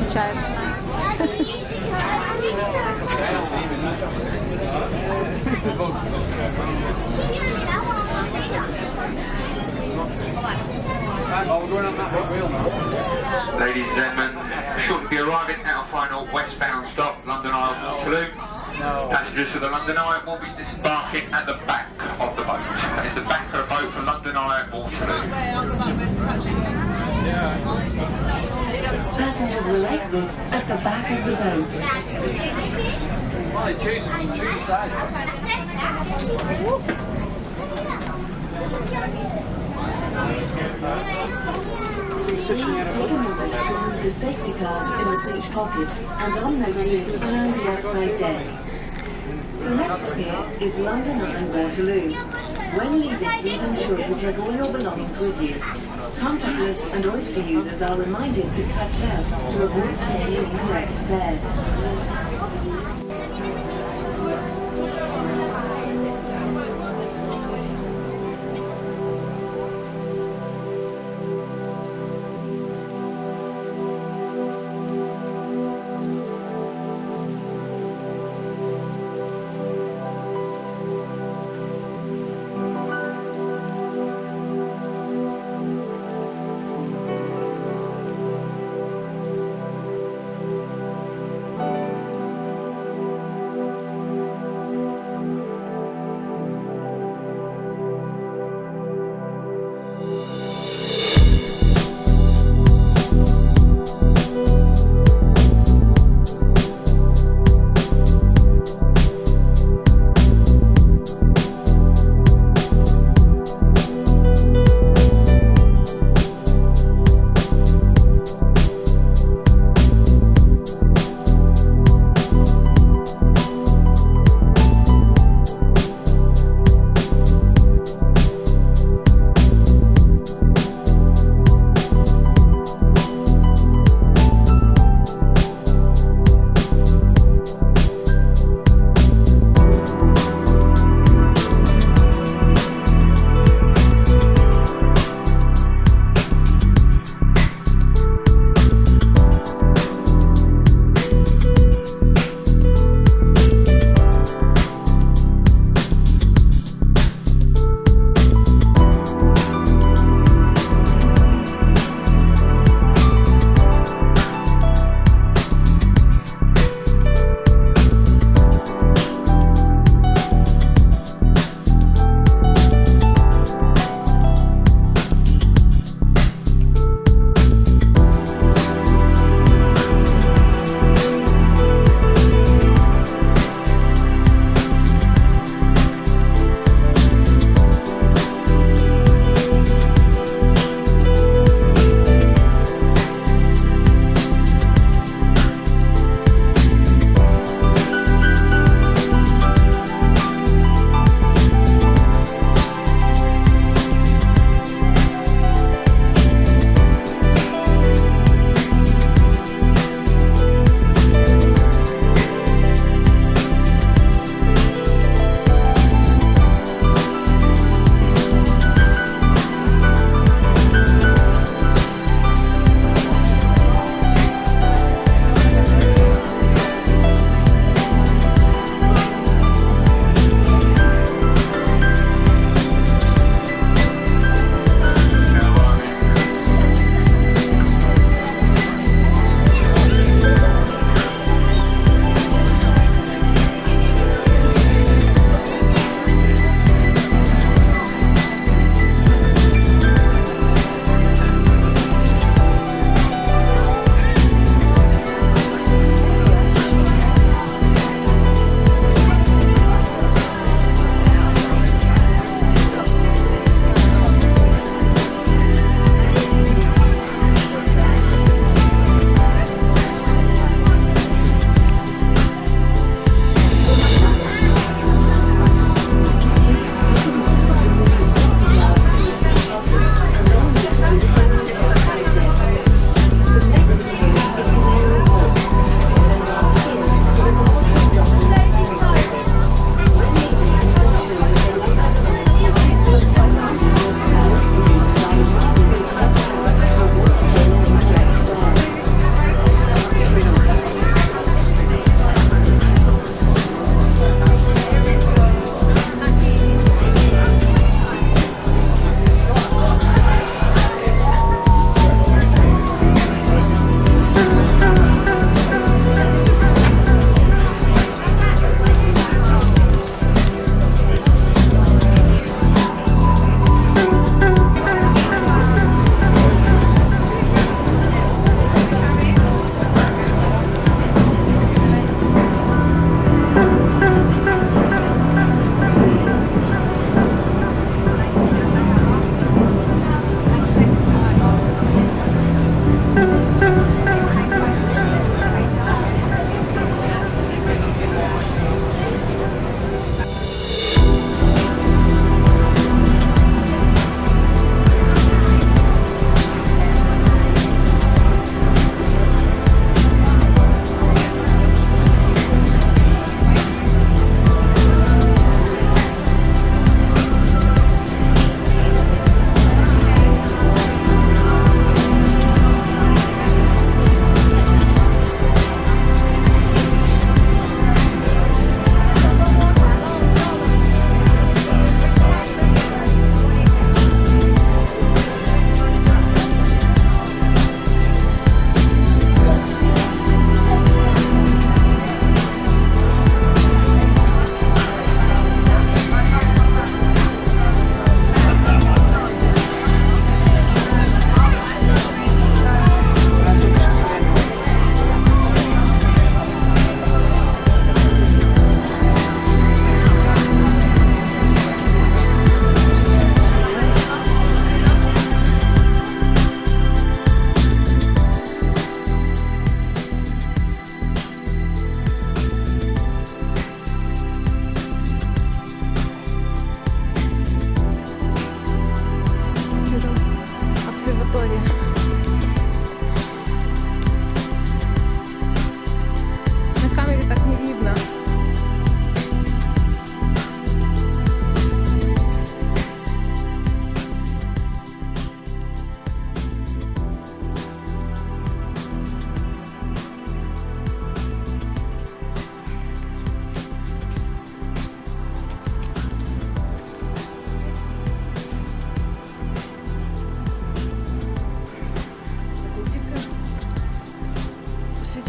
включается. Ladies and gentlemen, shortly be arriving at our final westbound stop, London Eye Waterloo. Passengers for the London Eye will be disembarking at the back of the boat. That is the back of the boat for London Eye Waterloo. Passengers will exit at the back of the boat. Well, choose a side. Please take a moment to remove the safety cards in the seat pockets and on notices around the outside deck. The next pier is London Eye Waterloo. When leaving, please ensure you take all your belongings with you. Contactless and Oyster users are reminded to touch out to avoid paying incorrect fare.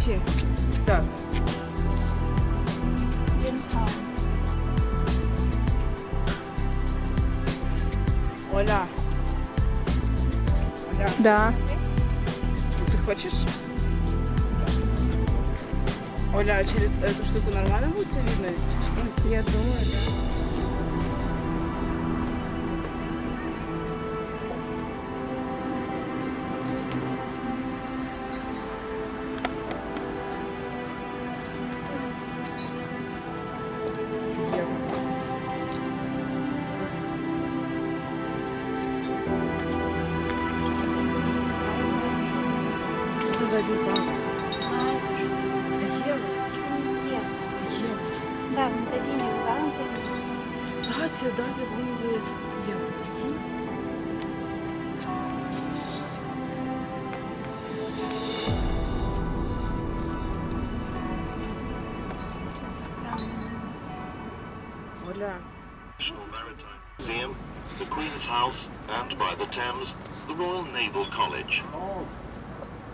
идти. Так. Оля. Оля. Да. Ты хочешь? Оля, а через эту штуку нормально будет все видно? Я думаю, да. Да, в магазине в банке. Да, тебе дали вынили евро. Оля. National Maritime Museum, the Queen's House, and by the Thames, the Royal Naval College.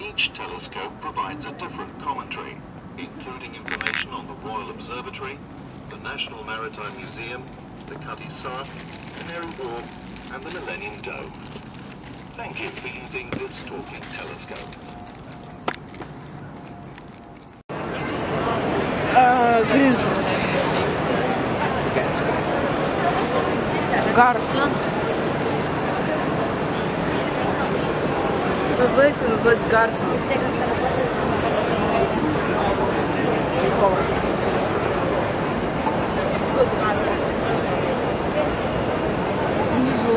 Each telescope provides a different commentary, including information on the Royal Observatory, the National Maritime Museum, the Cutty Sark, Canary Wharf, and the Millennium Dome. Thank you for using this talking telescope. Гарф. Попробуйте назвать гарфом. Внизу.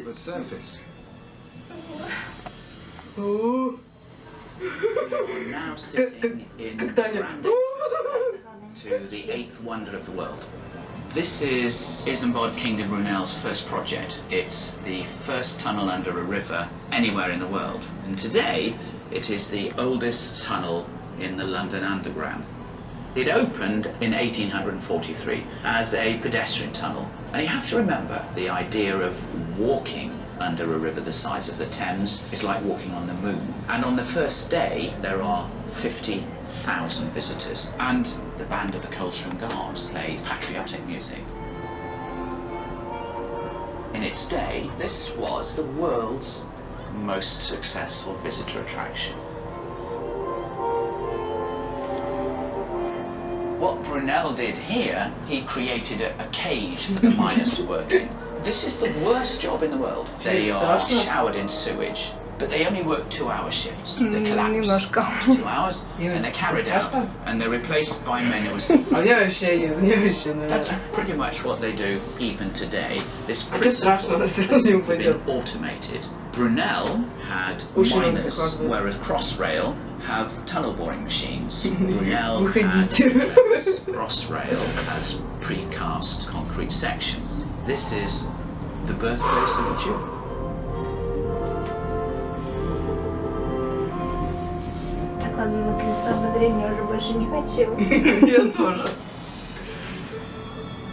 The surface. We are now sitting in grand entrance to the eighth wonder of the world. This is Isambard King de Brunel's first project. It's the first tunnel under a river anywhere in the world. And today, it is the oldest tunnel in the London Underground. It opened in 1843 as a pedestrian tunnel. And you have to remember, the idea of walking under a river the size of the Thames is like walking on the moon. And on the first day, there are 50,000 visitors. And the band of the Coldstream Guards played patriotic music. In its day, this was the world's most successful visitor attraction. What Brunel did here, he created a cage for the miners to work in. This is the worst job in the world. They are showered in sewage, but they only work 2-hour shifts. They collapse after 2 hours, and they're carried out, and they're replaced by men who are That's pretty much what they do even today. This principle has been automated. Brunel had miners, whereas Crossrail have tunnel boring machines. Brunel had Crossrail has precast concrete sections. This is the birthplace of the tube. Так, ладно, на колесо обозрения уже больше не хочу. Я тоже.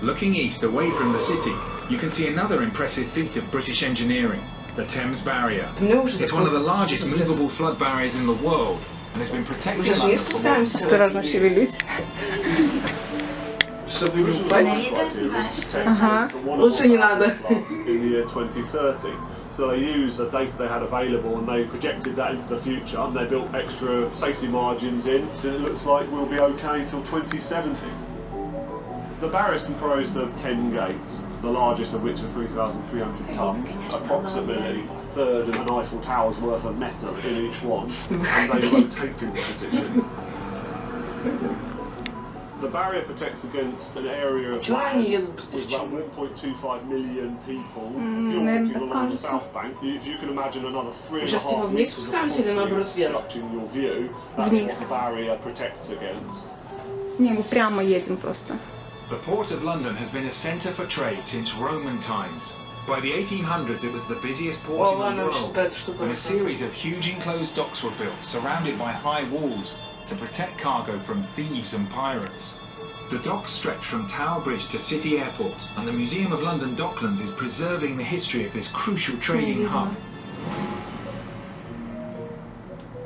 Looking east away from the city, you can see another impressive feat of British engineering, the Thames Barrier. It's one of the largest movable flood barriers in the world and has been protecting London from Осторожно шевелюсь. So the original idea was to detect the one Лучше не надо. in the year 2030. So they used the data they had available and they projected that into the future and they built extra safety margins in. And it looks like we'll be okay till 2070. The barrier is composed of 10 gates, the largest of which are 3,300 tonnes, approximately a third of an Eiffel Tower's worth of metal in each one, and they rotate into position. The barrier protects against an area of land with about 1.25 million people. If you're walking along the south bank, if you can imagine another 3.5 meters of concrete obstructing your view, that's what the barrier protects against. Не, мы прямо едем просто. The Port of London has been a centre for trade since Roman times. By the 1800s it was the busiest port in the world, and a series of huge enclosed docks were built, surrounded by high walls. to protect cargo from thieves and pirates. The docks stretch from Tower Bridge to City Airport, and the Museum of London Docklands is preserving the history of this crucial trading hub.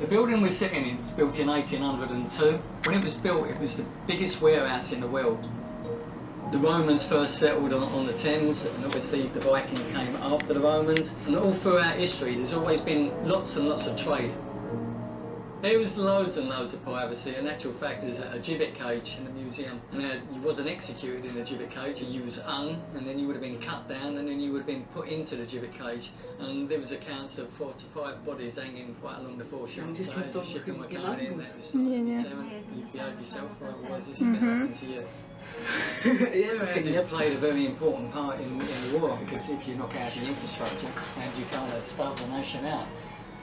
The building we're sitting in was built in 1802. When it was built, it was the biggest warehouse in the world. The Romans first settled on the Thames, and obviously the Vikings came after the Romans. And all throughout history, there's always been lots and lots of trade. There was loads and loads of piracy. In actual fact, there's a gibbet cage in the museum, and you wasn't executed in the gibbet cage. You was hung, and then you would have been cut down, and then you would have been put into the gibbet cage. And there was accounts of 4 to 5 bodies hanging right along the foreshore. So as the shipping were coming in, that was you behave yourself, or otherwise this is going to happen to you. It's played a very important part in the war, because if you knock out the infrastructure and you kind of starve the nation out.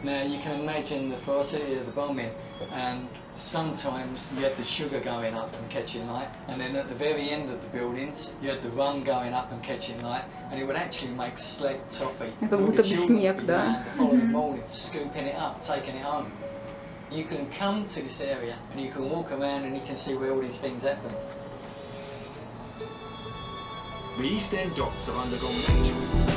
Now you can imagine the ferocity of the bombing, and sometimes you had the sugar going up and catching light, and then at the very end of the buildings you had the rum going up and catching light, and it would actually make sled toffee. Как будто бы снег, да? The following morning, scooping it up, taking it home. You can come to this area and you can walk around and you can see where all these things happen. The East End docks have undergone major